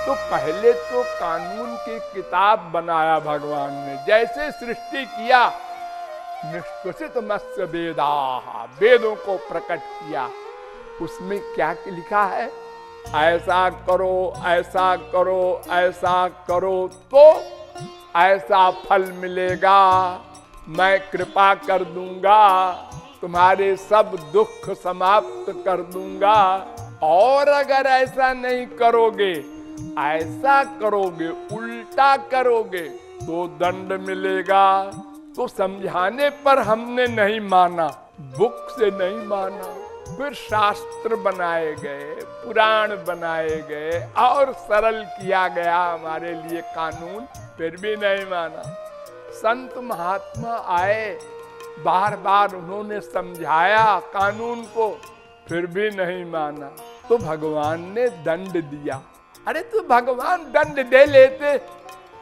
तो पहले तो कानून की किताब बनाया भगवान ने, जैसे सृष्टि किया निष्कसित मत्स्य वेदाः, वेदों को प्रकट किया। उसमें क्या लिखा है? ऐसा करो, ऐसा करो, ऐसा करो तो ऐसा फल मिलेगा, मैं कृपा कर दूंगा, तुम्हारे सब दुख समाप्त कर दूंगा। और अगर ऐसा नहीं करोगे, ऐसा करोगे, उल्टा करोगे तो दंड मिलेगा। तो समझाने पर हमने नहीं माना, बुक से नहीं माना, फिर शास्त्र बनाए गए, पुराण बनाए गए और सरल किया गया हमारे लिए कानून, फिर भी नहीं माना। संत महात्मा आए, बार बार उन्होंने समझाया कानून को, फिर भी नहीं माना। तो भगवान ने दंड दिया। अरे तो भगवान दंड दे लेते,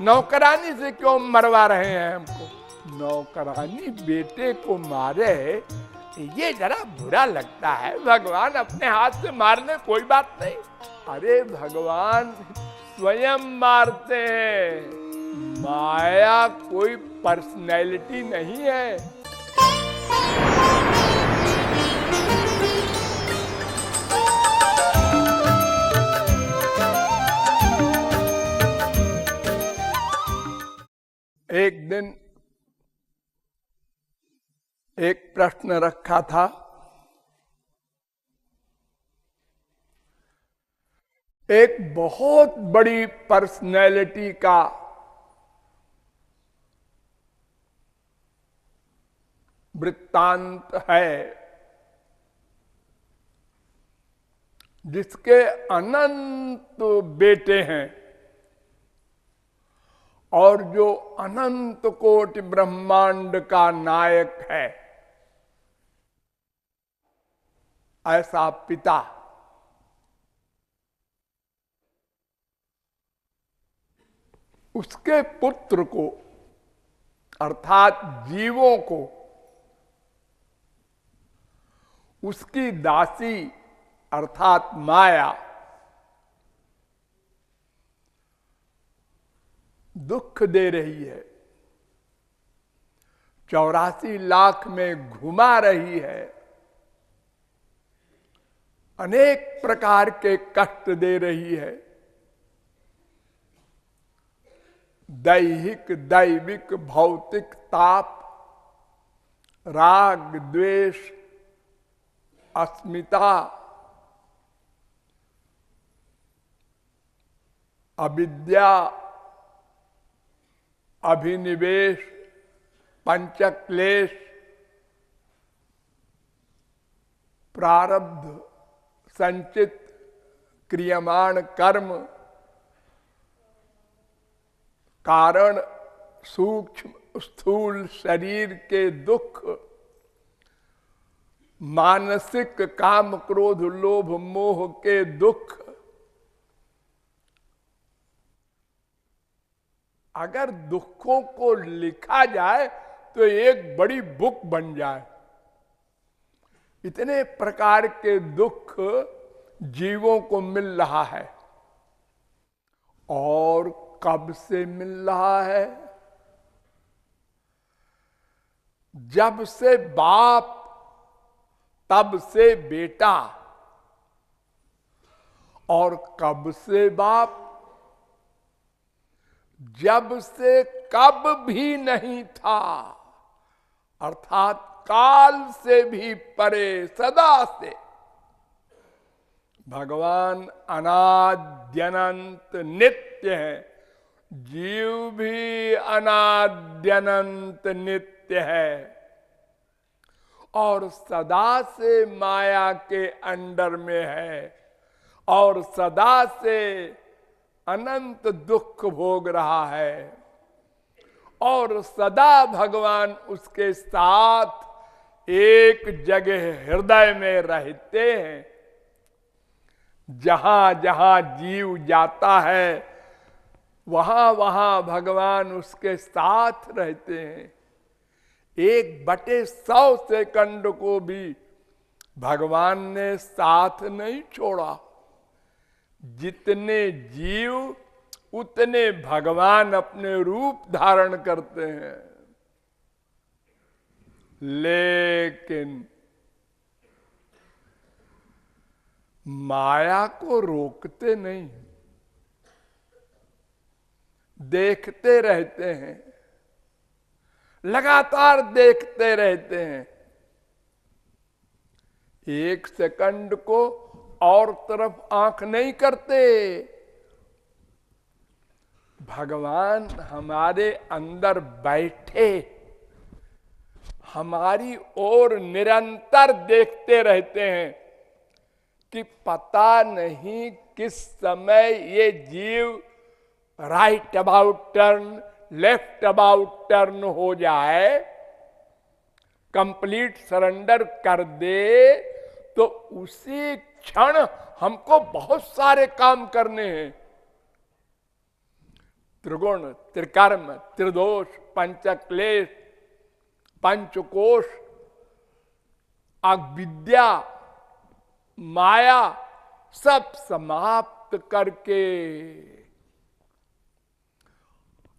नौकरानी से क्यों मरवा रहे हैं हमको? नौकरानी बेटे को मारे, ये जरा बुरा लगता है। भगवान अपने हाथ से मारने, कोई बात नहीं। अरे भगवान स्वयं मारते हैं, माया कोई पर्सनैलिटी नहीं है। एक दिन एक प्रश्न रखा था, एक बहुत बड़ी पर्सनैलिटी का वृत्तांत है, जिसके अनंत बेटे हैं और जो अनंत कोटि ब्रह्मांड का नायक है, ऐसा पिता उसके पुत्र को अर्थात जीवों को उसकी दासी अर्थात माया दुख दे रही है, 84 लाख में घुमा रही है, अनेक प्रकार के कष्ट दे रही है। दैहिक, दैविक, भौतिक ताप, राग, द्वेष, अस्मिता, अविद्या, अभिनिवेश, पंचक्लेश, प्रारब्ध, संचित क्रियमाण कर्म, कारण, सूक्ष्म स्थूल शरीर के दुख, मानसिक काम क्रोध लोभ मोह के दुख। अगर दुखों को लिखा जाए तो एक बड़ी बुक बन जाए। इतने प्रकार के दुख जीवों को मिल रहा है, और कब से मिल रहा है? जब से बाप तब से बेटा, और कब से बाप? जब से कब भी नहीं था, अर्थात काल से भी परे, सदा से। भगवान अनाद्यनंत नित्य है, जीव भी अनाद्यनंत नित्य है, और सदा से माया के अंडर में है, और सदा से अनंत दुख भोग रहा है, और सदा भगवान उसके साथ एक जगह हृदय में रहते हैं। जहां जहां जीव जाता है वहां वहां भगवान उसके साथ रहते हैं। 1/100 सेकंड को भी भगवान ने साथ नहीं छोड़ा। जितने जीव उतने भगवान अपने रूप धारण करते हैं, लेकिन माया को रोकते नहीं, देखते रहते हैं, लगातार देखते रहते हैं। एक सेकंड को और तरफ आंख नहीं करते। भगवान हमारे अंदर बैठे हमारी ओर निरंतर देखते रहते हैं कि पता नहीं किस समय ये जीव right about turn, left about turn हो जाए, कंप्लीट सरेंडर कर दे, तो उसी क्षण हमको बहुत सारे काम करने हैं। त्रिगुण, त्रिकर्म, त्रिदोष, पंचक्लेश, पंचकोश, अविद्या, माया सब समाप्त करके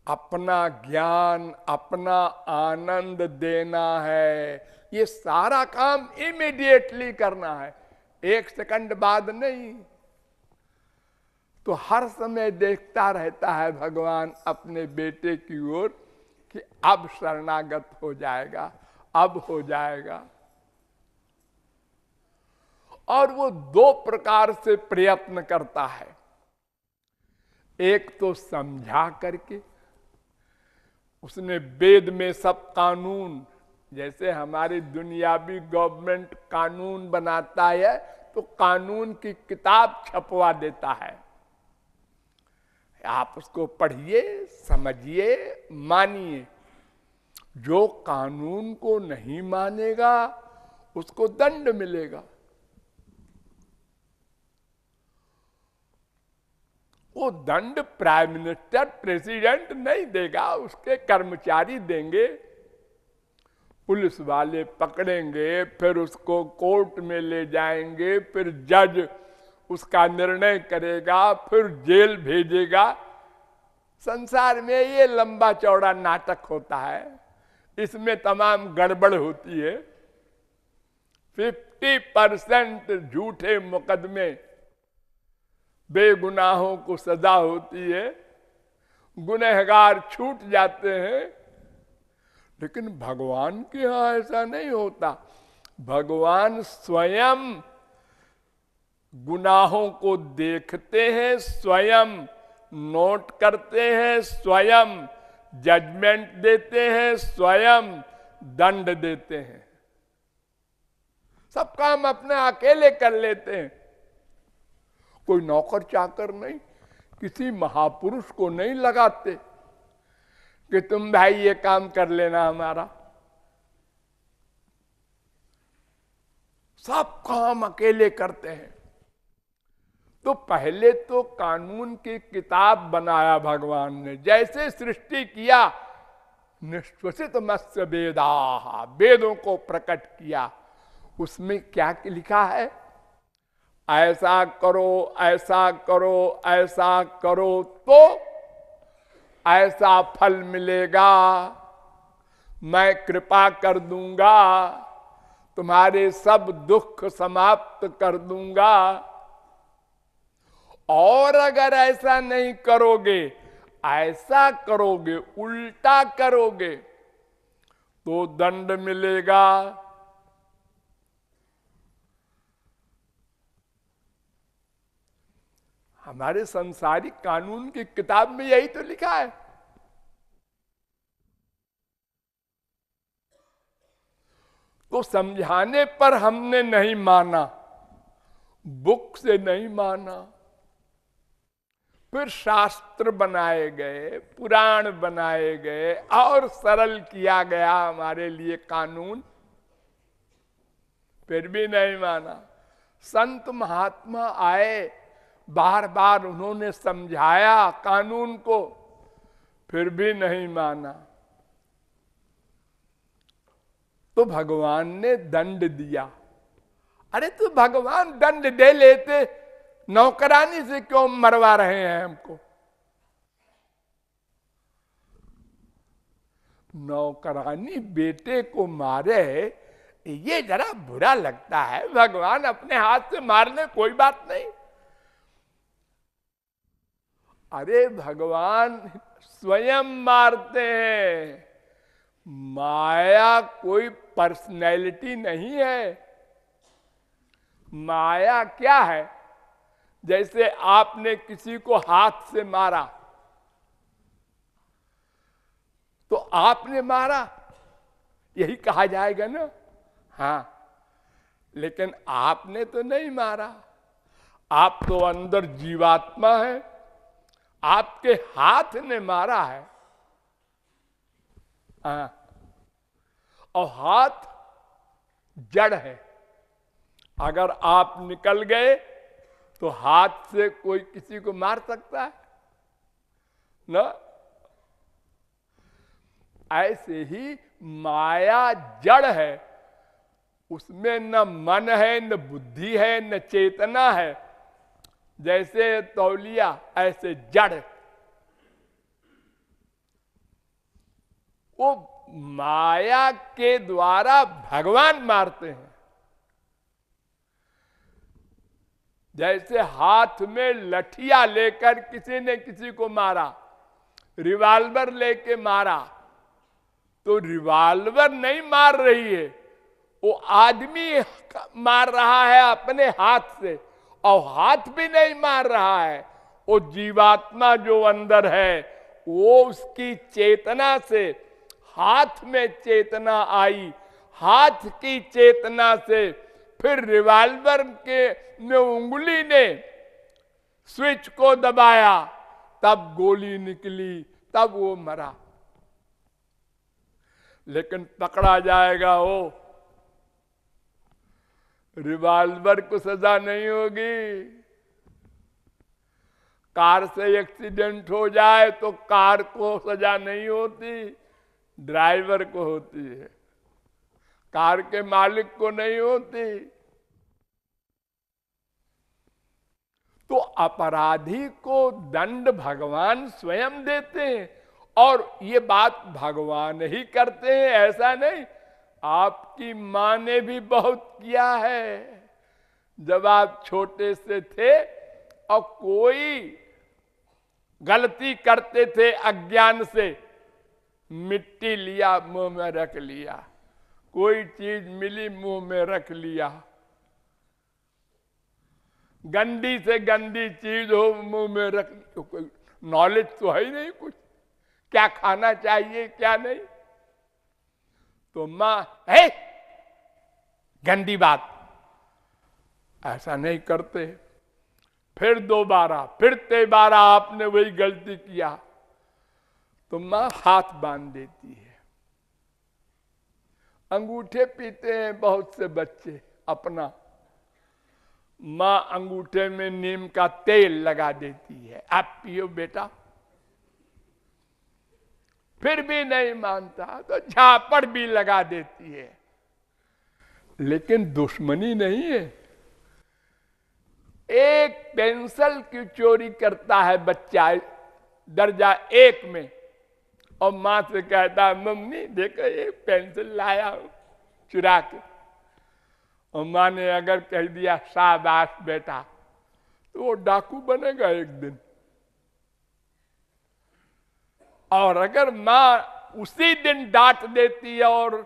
अपना ज्ञान, अपना आनंद देना है। ये सारा काम इमीडिएटली करना है, एक सेकंड बाद नहीं। तो हर समय देखता रहता है भगवान अपने बेटे की ओर कि अब शरणागत हो जाएगा, अब हो जाएगा। और वो दो प्रकार से प्रयत्न करता है। एक तो समझा करके, उसने वेद में सब कानून, जैसे हमारी दुनियावी गवर्नमेंट कानून बनाता है तो कानून की किताब छपवा देता है, आप उसको पढ़िए, समझिए, मानिए। जो कानून को नहीं मानेगा उसको दंड मिलेगा। वो दंड प्राइम मिनिस्टर, प्रेसिडेंट नहीं देगा, उसके कर्मचारी देंगे। पुलिस वाले पकड़ेंगे, फिर उसको कोर्ट में ले जाएंगे, फिर जज उसका निर्णय करेगा, फिर जेल भेजेगा। संसार में ये लंबा चौड़ा नाटक होता है, इसमें तमाम गड़बड़ होती है। 50% झूठे मुकदमे, बेगुनाहों को सजा होती है, गुनहगार छूट जाते हैं। लेकिन भगवान के यहां ऐसा नहीं होता। भगवान स्वयं गुनाहों को देखते हैं, स्वयं नोट करते हैं, स्वयं जजमेंट देते हैं, स्वयं दंड देते हैं। सब काम अपने अकेले कर लेते हैं। कोई नौकर चाकर नहीं, किसी महापुरुष को नहीं लगाते कि तुम भाई ये काम कर लेना हमारा। सब काम अकेले करते हैं। तो पहले तो कानून की किताब बनाया भगवान ने। जैसे सृष्टि किया, निष्पसित मत्स्य वेदाः, वेदों को प्रकट किया। उसमें क्या लिखा है? ऐसा करो, ऐसा करो, ऐसा करो तो ऐसा फल मिलेगा, मैं कृपा कर दूंगा, तुम्हारे सब दुख समाप्त कर दूंगा। और अगर ऐसा नहीं करोगे, ऐसा करोगे, उल्टा करोगे तो दंड मिलेगा। हमारे संसारिक कानून की किताब में यही तो लिखा है। तो समझाने पर हमने नहीं माना, बुक से नहीं माना। फिर शास्त्र बनाए गए, पुराण बनाए गए और सरल किया गया हमारे लिए कानून, फिर भी नहीं माना। संत महात्मा आए, बार बार उन्होंने समझाया कानून को, फिर भी नहीं माना। तो भगवान ने दंड दिया। अरे तो भगवान दंड दे लेते नौकरानी से क्यों मरवा रहे हैं हमको? नौकरानी बेटे को मारे, ये जरा बुरा लगता है। भगवान अपने हाथ से मार ले, कोई बात नहीं। अरे भगवान स्वयं मारते हैं। माया कोई पर्सनैलिटी नहीं है। माया क्या है? जैसे आपने किसी को हाथ से मारा तो आपने मारा, यही कहा जाएगा ना। हाँ, लेकिन आपने तो नहीं मारा। आप तो अंदर जीवात्मा है, आपके हाथ ने मारा है। हाँ, और हाथ जड़ है। अगर आप निकल गए तो हाथ से कोई किसी को मार सकता है ना? ऐसे ही माया जड़ है, उसमें न मन है, न बुद्धि है, न चेतना है। जैसे तौलिया ऐसे जड़। वो माया के द्वारा भगवान मारते हैं। जैसे हाथ में लठिया लेकर किसी ने किसी को मारा, रिवाल्वर लेके मारा, तो रिवाल्वर नहीं मार रही है, वो आदमी मार रहा है अपने हाथ से। और हाथ भी नहीं मार रहा है, वो जीवात्मा जो अंदर है, वो उसकी चेतना से हाथ में चेतना आई, हाथ की चेतना से फिर रिवाल्वर के में उंगली ने स्विच को दबाया, तब गोली निकली, तब वो मरा। लेकिन पकड़ा जाएगा वो, रिवाल्वर को सजा नहीं होगी। कार से एक्सीडेंट हो जाए तो कार को सजा नहीं होती, ड्राइवर को होती है, कार के मालिक को नहीं होती। तो अपराधी को दंड भगवान स्वयं देते हैं, और ये बात भगवान ही करते हैं, ऐसा नहीं। आपकी मां ने भी बहुत किया है। जब आप छोटे से थे और कोई गलती करते थे अज्ञान से, मिट्टी लिया मुंह में रख लिया, कोई चीज मिली मुंह में रख लिया, गंदी से गंदी चीज हो मुंह में रख, कोई नॉलेज तो है ही नहीं कुछ, क्या खाना चाहिए क्या नहीं। तो मां है गंदी बात, ऐसा नहीं करते। फिर दोबारा, फिर 13 आपने वही गलती किया तो मां हाथ बांध देती है। अंगूठे पीते हैं बहुत से बच्चे अपना, मां अंगूठे में नीम का तेल लगा देती है, आप पियो बेटा। फिर भी नहीं मानता तो झापड़ भी लगा देती है। लेकिन दुश्मनी नहीं है। एक पेंसिल की चोरी करता है बच्चा दर्जा 1 में, और मां से कहता है मम्मी देखो ये पेंसिल लाया हूं चुरा के, और मां ने अगर कह दिया शाबाश बेटा, तो वो डाकू बनेगा एक दिन। और अगर मां उसी दिन डांट देती और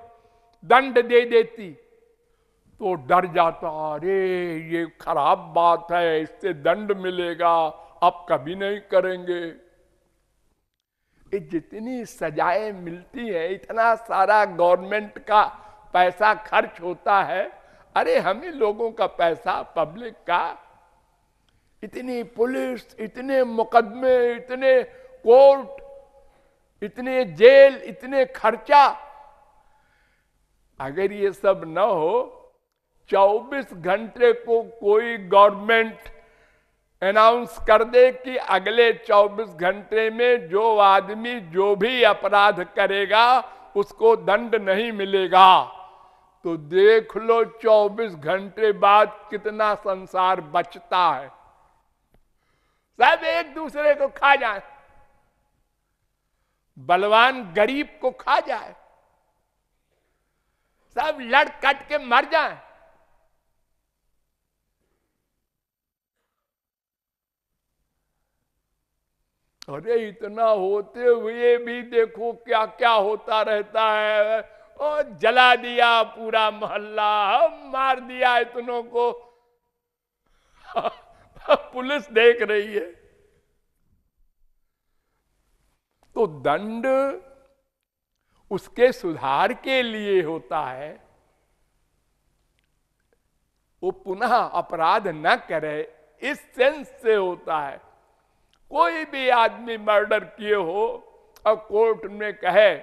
दंड दे देती तो डर जाता, अरे ये खराब बात है, इससे दंड मिलेगा, अब कभी नहीं करेंगे। ये जितनी सजाएं मिलती है, इतना सारा गवर्नमेंट का पैसा खर्च होता है, अरे हम ही लोगों का पैसा, पब्लिक का, इतनी पुलिस, इतने मुकदमे, इतने कोर्ट, इतने जेल, इतने खर्चा। अगर ये सब न हो, 24 घंटे को कोई गवर्नमेंट अनाउंस कर दे कि अगले 24 घंटे में जो आदमी जो भी अपराध करेगा उसको दंड नहीं मिलेगा, तो देख लो 24 घंटे बाद कितना संसार बचता है। सब एक दूसरे को खा जाए, बलवान गरीब को खा जाए, सब लड़ कट के मर जाए। अरे इतना होते हुए भी देखो क्या क्या होता रहता है। और जला दिया पूरा मोहल्ला, मार दिया इतनों को, पुलिस देख रही है। तो दंड उसके सुधार के लिए होता है, वो पुनः अपराध न करे इस सेंस से होता है। कोई भी आदमी मर्डर किए हो और कोर्ट में कहे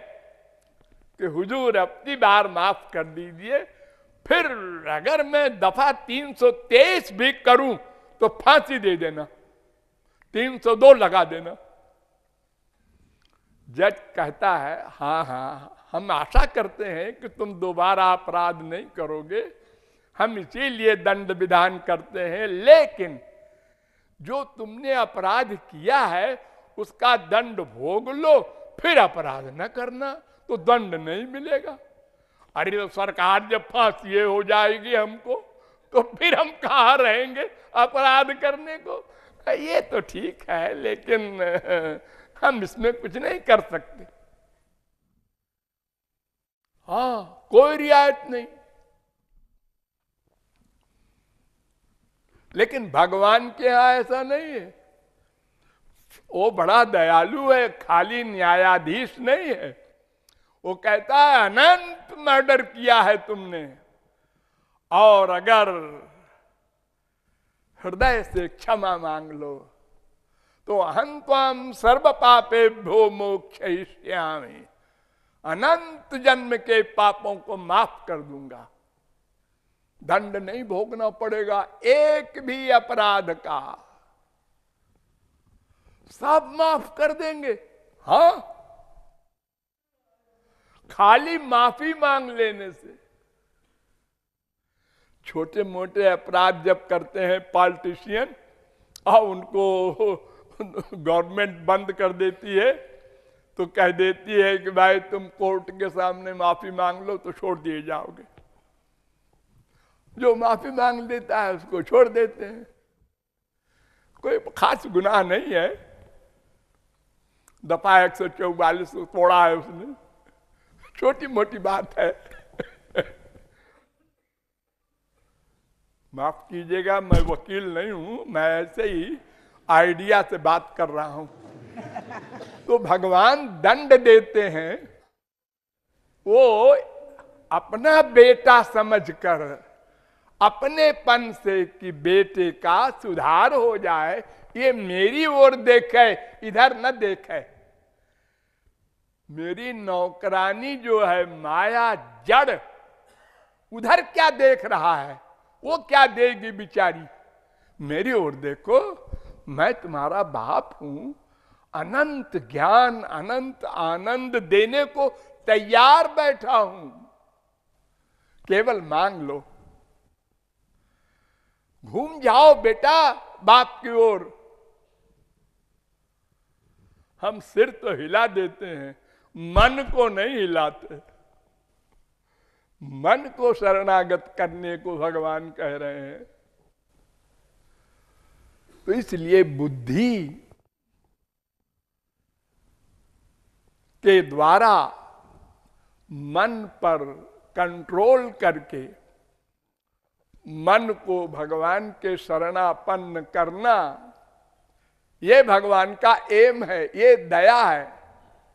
कि हुजूर अपनी बार माफ कर दीजिए, फिर अगर मैं दफा 323 भी करूं तो फांसी दे देना, 302 लगा देना। जज कहता है हाँ हाँ, हम आशा करते हैं कि तुम दोबारा अपराध नहीं करोगे, हम इसीलिए दंड विधान करते हैं, लेकिन जो तुमने अपराध किया है उसका दंड भोग लो, फिर अपराध न करना, तो दंड नहीं मिलेगा। अरे तो सरकार जब फांसी हो जाएगी हमको, तो फिर हम कहाँ रहेंगे अपराध करने को। ये तो ठीक है, लेकिन हम इसमें कुछ नहीं कर सकते। हाँ, कोई रियायत नहीं। लेकिन भगवान के यहां ऐसा नहीं है। वो बड़ा दयालु है, खाली न्यायाधीश नहीं है। वो कहता है अनंत मर्डर किया है तुमने, और अगर हृदय से क्षमा मांग लो तो अहं त्वाम सर्व पापेभ्यो मोक्षयिष्यामि, अनंत जन्म के पापों को माफ कर दूंगा, दंड नहीं भोगना पड़ेगा एक भी अपराध का, सब माफ कर देंगे। हाँ, खाली माफी मांग लेने से। छोटे मोटे अपराध जब करते हैं पॉलिटिशियन और उनको गवर्नमेंट बंद कर देती है, तो कह देती है कि भाई तुम कोर्ट के सामने माफी मांग लो तो छोड़ दिए जाओगे। जो माफी मांग देता है उसको छोड़ देते हैं, कोई खास गुनाह नहीं है। दफा 144 तोड़ा है उसने, छोटी मोटी बात है। माफ कीजिएगा, मैं वकील नहीं हूं, मैं ऐसे ही आइडिया से बात कर रहा हूं। तो भगवान दंड देते हैं, वो अपना बेटा समझकर, अपनेपन से कि बेटे का सुधार हो जाए, ये मेरी ओर देखे, इधर न देखे। मेरी नौकरानी जो है माया जड़, उधर क्या देख रहा है, वो क्या देगी बिचारी, मेरी ओर देखो, मैं तुम्हारा बाप हूं, अनंत ज्ञान अनंत आनंद देने को तैयार बैठा हूं, केवल मांग लो। घूम जाओ बेटा बाप की ओर। हम सिर तो हिला देते हैं, मन को नहीं हिलाते। मन को शरणागत करने को भगवान कह रहे हैं। तो इसलिए बुद्धि के द्वारा मन पर कंट्रोल करके मन को भगवान के शरणापन्न करना, ये भगवान का एम है, ये दया है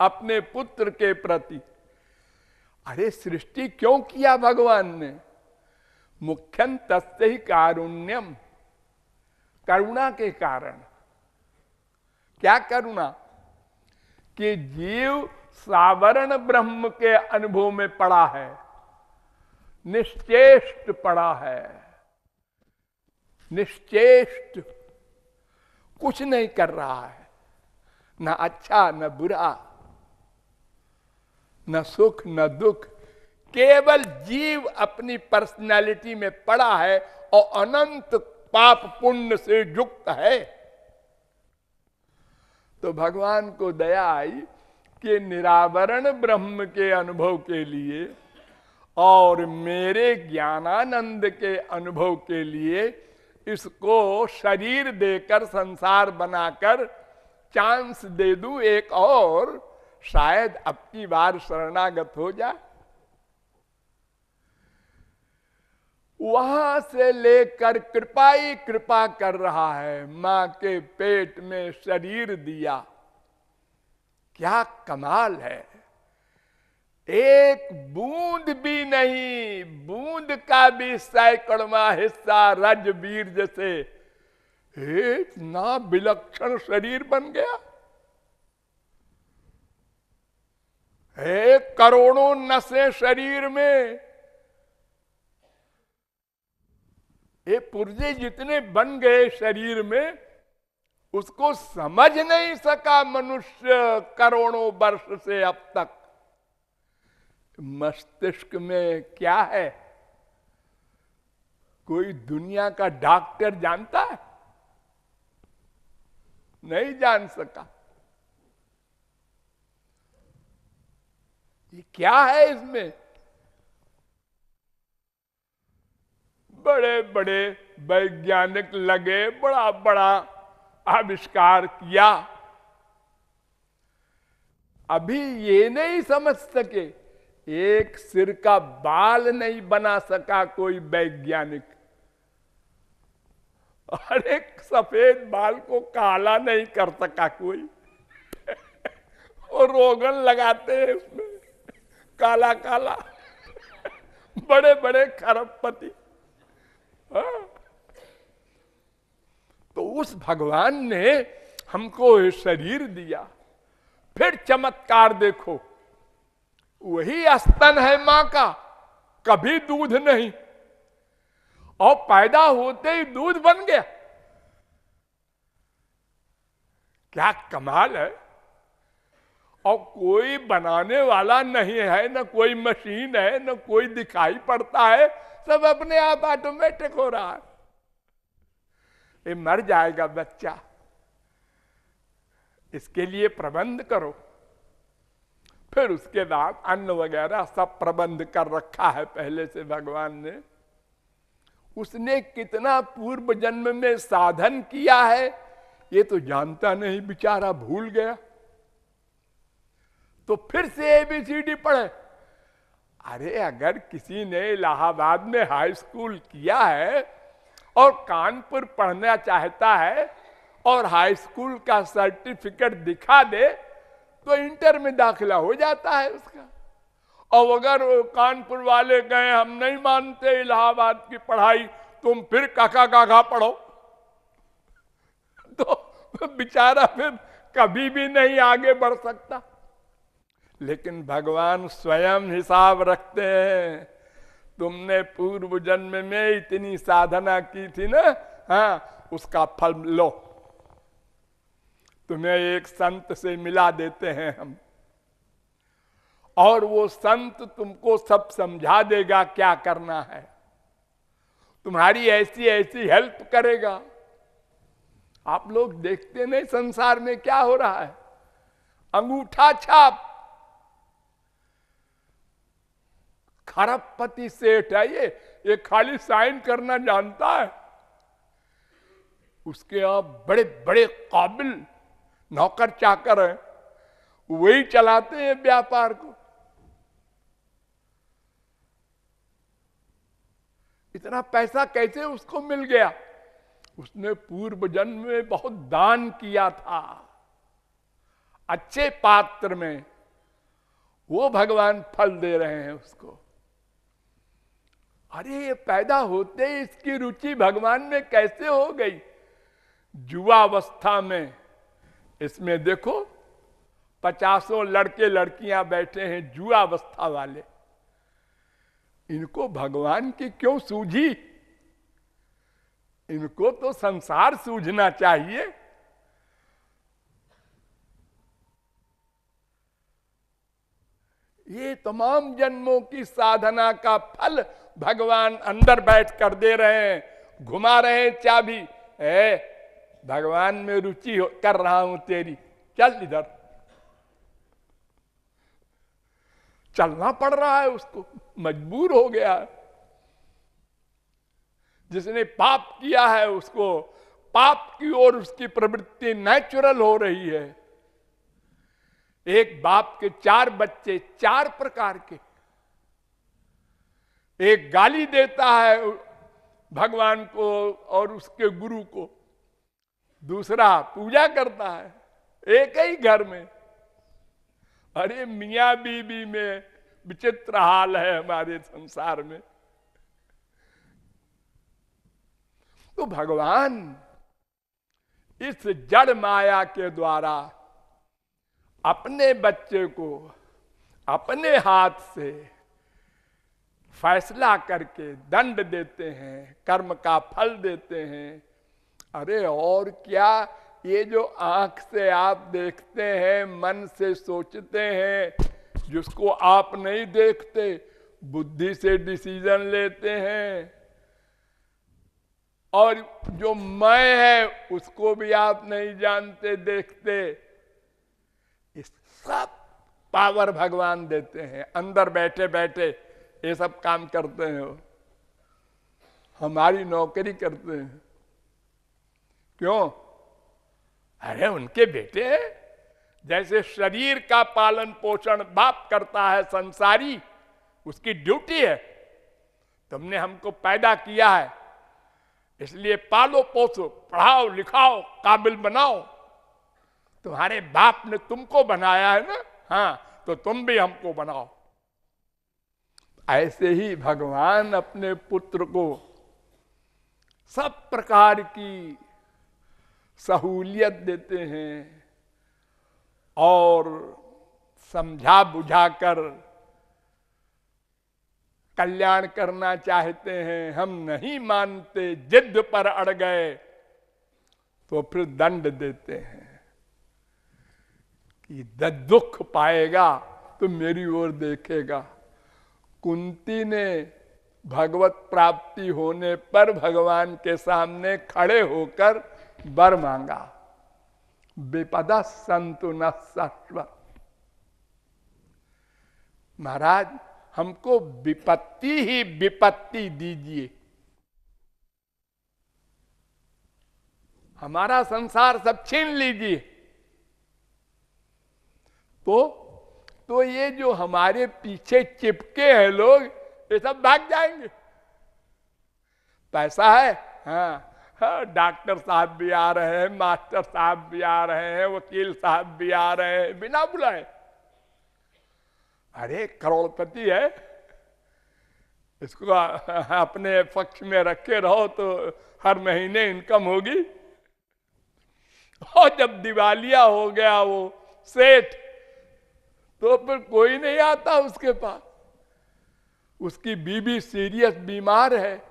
अपने पुत्र के प्रति। अरे सृष्टि क्यों किया भगवान ने? मुख्यं तस्य ही कारुण्यम, करुणा के कारण। क्या करुणा? कि जीव सावरण ब्रह्म के अनुभव में पड़ा है, निश्चेष्ट पड़ा है, निश्चेष्ट, कुछ नहीं कर रहा है, न अच्छा न बुरा, न सुख न दुख, केवल जीव अपनी पर्सनालिटी में पड़ा है और अनंत पाप पुण्य से युक्त है। तो भगवान को दया आई कि निरावरण ब्रह्म के अनुभव के लिए और मेरे ज्ञानानंद के अनुभव के लिए इसको शरीर देकर संसार बनाकर चांस दे दूं एक और, शायद अब की बार शरणागत हो जाए। वहां से लेकर कृपा ही कृपा कर रहा है। मां के पेट में शरीर दिया, क्या कमाल है। एक बूंद भी नहीं, बूंद का भी सैकड़वां हिस्सा रजबीर जैसे इतना विलक्षण शरीर बन गया। एक करोड़ों नसें शरीर में, ये पुर्जे जितने बन गए शरीर में, उसको समझ नहीं सका मनुष्य करोड़ों वर्ष से अब तक। मस्तिष्क में क्या है, कोई दुनिया का डॉक्टर जानता है? नहीं जान सका। ये क्या है इसमें? बड़े बड़े वैज्ञानिक लगे, बड़ा बड़ा आविष्कार किया, अभी ये नहीं समझ सके, एक सिर का बाल नहीं बना सका कोई वैज्ञानिक, और एक सफेद बाल को काला नहीं कर सका कोई। और रोगन लगाते हैं उसमें काला काला, बड़े बड़े खरबपति। तो उस भगवान ने हमको ये शरीर दिया। फिर चमत्कार देखो, वही स्तन है मां का, कभी दूध नहीं, और पैदा होते ही दूध बन गया। क्या कमाल है। और कोई बनाने वाला नहीं है, न कोई मशीन है, न कोई दिखाई पड़ता है, सब अपने आप ऑटोमेटिक हो रहा है। ये मर जाएगा बच्चा, इसके लिए प्रबंध करो। फिर उसके बाद अन्न वगैरह सब प्रबंध कर रखा है पहले से भगवान ने। उसने कितना पूर्व जन्म में साधन किया है ये तो जानता नहीं, बेचारा भूल गया। तो फिर से ABCD पढ़े। अरे अगर किसी ने इलाहाबाद में हाई स्कूल किया है और कानपुर पढ़ना चाहता है और हाई स्कूल का सर्टिफिकेट दिखा दे तो इंटर में दाखिला हो जाता है उसका। और अगर कानपुर वाले गए हम नहीं मानते इलाहाबाद की पढ़ाई, तुम फिर काका काका पढ़ो, तो बेचारा फिर कभी भी नहीं आगे बढ़ सकता। लेकिन भगवान स्वयं हिसाब रखते हैं, तुमने पूर्व जन्म में इतनी साधना की थी ना, हाँ उसका फल लो, तुम्हें एक संत से मिला देते हैं हम, और वो संत तुमको सब समझा देगा क्या करना है, तुम्हारी ऐसी ऐसी हेल्प करेगा। आप लोग देखते नहीं संसार में क्या हो रहा है, अंगूठा छाप, खरबपति सेठ है ये खाली साइन करना जानता है। उसके आप बड़े बड़े काबिल नौकर चाकर हैं, वही चलाते हैं व्यापार को। इतना पैसा कैसे उसको मिल गया? उसने पूर्व जन्म में बहुत दान किया था अच्छे पात्र में, वो भगवान फल दे रहे हैं उसको। अरे ये पैदा होते ही इसकी रुचि भगवान में कैसे हो गई? युवावस्था में इसमें देखो 50 लड़के लड़कियां बैठे हैं युवावस्था वाले, इनको भगवान की क्यों सूझी? इनको तो संसार सूझना चाहिए। ये तमाम जन्मों की साधना का फल भगवान अंदर बैठ कर दे रहे हैं, घुमा रहे हैं चाबी। भगवान में रुचि कर रहा हूं तेरी, चल इधर। चलना पड़ रहा है उसको, मजबूर हो गया है। जिसने पाप किया है उसको पाप की ओर उसकी प्रवृत्ति नेचुरल हो रही है। एक बाप के 4 बच्चे, 4 प्रकार के। एक गाली देता है भगवान को और उसके गुरु को, दूसरा पूजा करता है एक ही घर में। अरे मियां बीबी में विचित्र हाल है हमारे संसार में। तो भगवान इस जड़ माया के द्वारा अपने बच्चे को अपने हाथ से फैसला करके दंड देते हैं, कर्म का फल देते हैं। अरे और क्या, ये जो आंख से आप देखते हैं, मन से सोचते हैं, जिसको आप नहीं देखते, बुद्धि से डिसीजन लेते हैं, और जो मैं है उसको भी आप नहीं जानते देखते, इस सब पावर भगवान देते हैं। अंदर बैठे बैठे ये सब काम करते हैं, हमारी नौकरी करते हैं। क्यों? अरे उनके बेटे हैं। जैसे शरीर का पालन पोषण बाप करता है संसारी, उसकी ड्यूटी है। तुमने हमको पैदा किया है, इसलिए पालो पोसो, पढ़ाओ लिखाओ, काबिल बनाओ। तुम्हारे बाप ने तुमको बनाया है ना, हाँ, तो तुम भी हमको बनाओ। ऐसे ही भगवान अपने पुत्र को सब प्रकार की सहूलियत देते हैं और समझा बुझाकर कल्याण करना चाहते हैं। हम नहीं मानते, जिद पर अड़ गए तो फिर दंड देते हैं कि दुख पाएगा तो मेरी ओर देखेगा। कुंती ने भगवत प्राप्ति होने पर भगवान के सामने खड़े होकर वर मांगा, विपदा संतु न शाश्वत। महाराज हमको विपत्ति ही विपत्ति दीजिए, हमारा संसार सब छीन लीजिए। तो ये जो हमारे पीछे चिपके हैं लोग, ये सब भाग जाएंगे। पैसा है, हाँ, डॉक्टर साहब भी आ रहे हैं, मास्टर साहब भी आ रहे हैं, वकील साहब भी आ रहे हैं, बिना बुलाए। अरे करोड़पति है, इसको अपने पक्ष में रखे रहो तो हर महीने इनकम होगी। और जब दिवालिया हो गया वो सेठ, तो फिर कोई नहीं आता उसके पास। उसकी बीबी सीरियस बीमार है,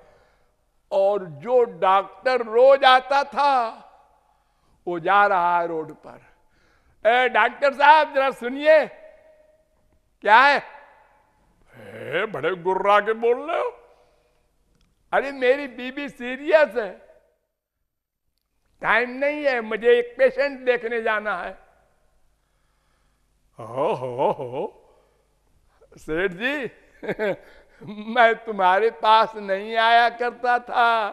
और जो डॉक्टर रोज आता था वो जा रहा है रोड पर। ए डॉक्टर साहब जरा सुनिए, क्या है? बड़े गुर्रा के बोल रहे हो। अरे मेरी बीबी सीरियस है, टाइम नहीं है, मुझे एक पेशेंट देखने जाना है। हो सेठ जी मैं तुम्हारे पास नहीं आया करता था,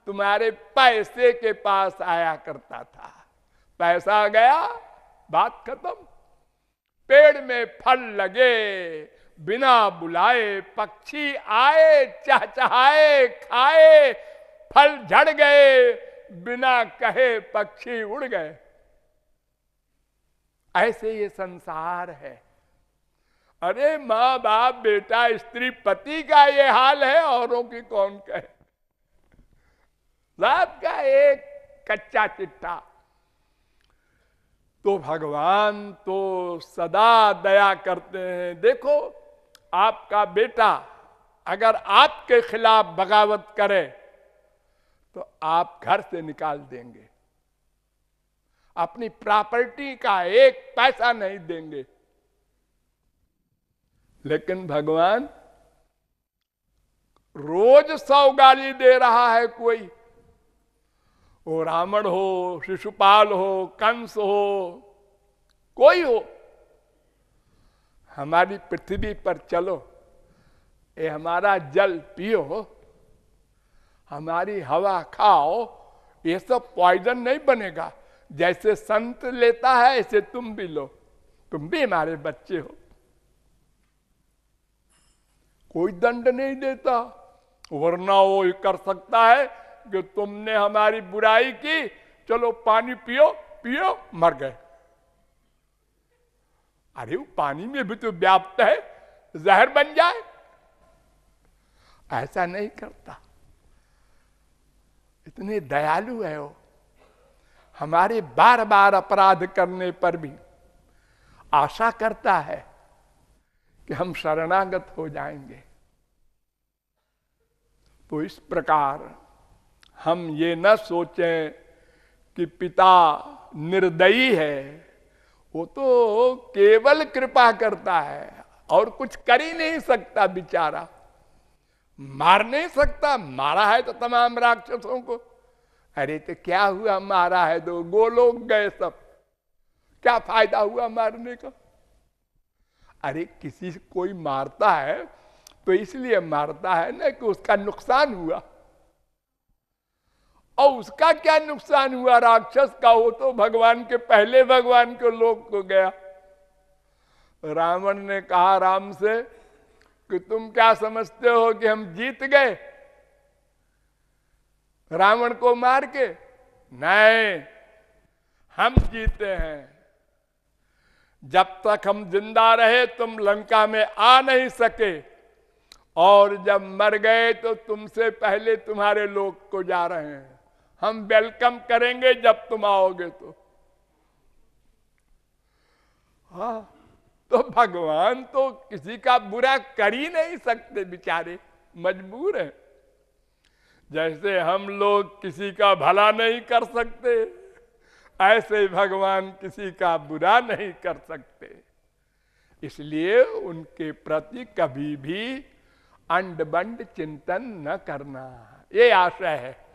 तुम्हारे पैसे के पास आया करता था। पैसा गया, बात खत्म। पेड़ में फल लगे, बिना बुलाए पक्षी आए, चहचहाए, खाए, फल झड़ गए, बिना कहे पक्षी उड़ गए। ऐसे ये संसार है। अरे माँ बाप बेटा स्त्री पति का ये हाल है, औरों की कौन कहे। रात का एक कच्चा चिट्ठा। तो भगवान तो सदा दया करते हैं। देखो आपका बेटा अगर आपके खिलाफ बगावत करे तो आप घर से निकाल देंगे, अपनी प्रॉपर्टी का एक पैसा नहीं देंगे। लेकिन भगवान रोज 100 गाली दे रहा है कोई, वो रावण हो, शिशुपाल हो, कंस हो, कोई हो, हमारी पृथ्वी पर चलो, ये हमारा जल पियो, हमारी हवा खाओ, ये सब पॉइजन नहीं बनेगा। जैसे संत लेता है ऐसे तुम भी लो, तुम भी हमारे बच्चे हो। कोई दंड नहीं देता, वरना वो कर सकता है कि तुमने हमारी बुराई की, चलो पानी पियो, पियो, मर गए। अरे वो पानी में भी तो व्याप्त है, जहर बन जाए। ऐसा नहीं करता, इतने दयालु है वो। हमारे बार बार अपराध करने पर भी आशा करता है कि हम शरणागत हो जाएंगे। तो इस प्रकार हम ये न सोचें कि पिता निर्दयी है, वो तो केवल कृपा करता है और कुछ कर ही नहीं सकता बेचारा। मार नहीं सकता, मारा है तो तमाम राक्षसों को। अरे तो क्या हुआ, मारा है तो गोलोक गए सब, क्या फायदा हुआ मारने का। अरे किसी से कोई मारता है तो इसलिए मारता है ना कि उसका नुकसान हुआ। और उसका क्या नुकसान हुआ राक्षस का, वो तो भगवान के पहले भगवान के लोक को गया। रावण ने कहा राम से कि तुम क्या समझते हो कि हम जीत गए रावण को मार के? नहीं, हम जीते हैं। जब तक हम जिंदा रहे तुम लंका में आ नहीं सके, और जब मर गए तो तुमसे पहले तुम्हारे लोग को जा रहे हैं। हम वेलकम करेंगे जब तुम आओगे तो। हाँ, तो भगवान तो किसी का बुरा कर ही नहीं सकते, बेचारे मजबूर हैं। जैसे हम लोग किसी का भला नहीं कर सकते, ऐसे भगवान किसी का बुरा नहीं कर सकते। इसलिए उनके प्रति कभी भी अंड बंड चिंतन न करना, ये आशय है।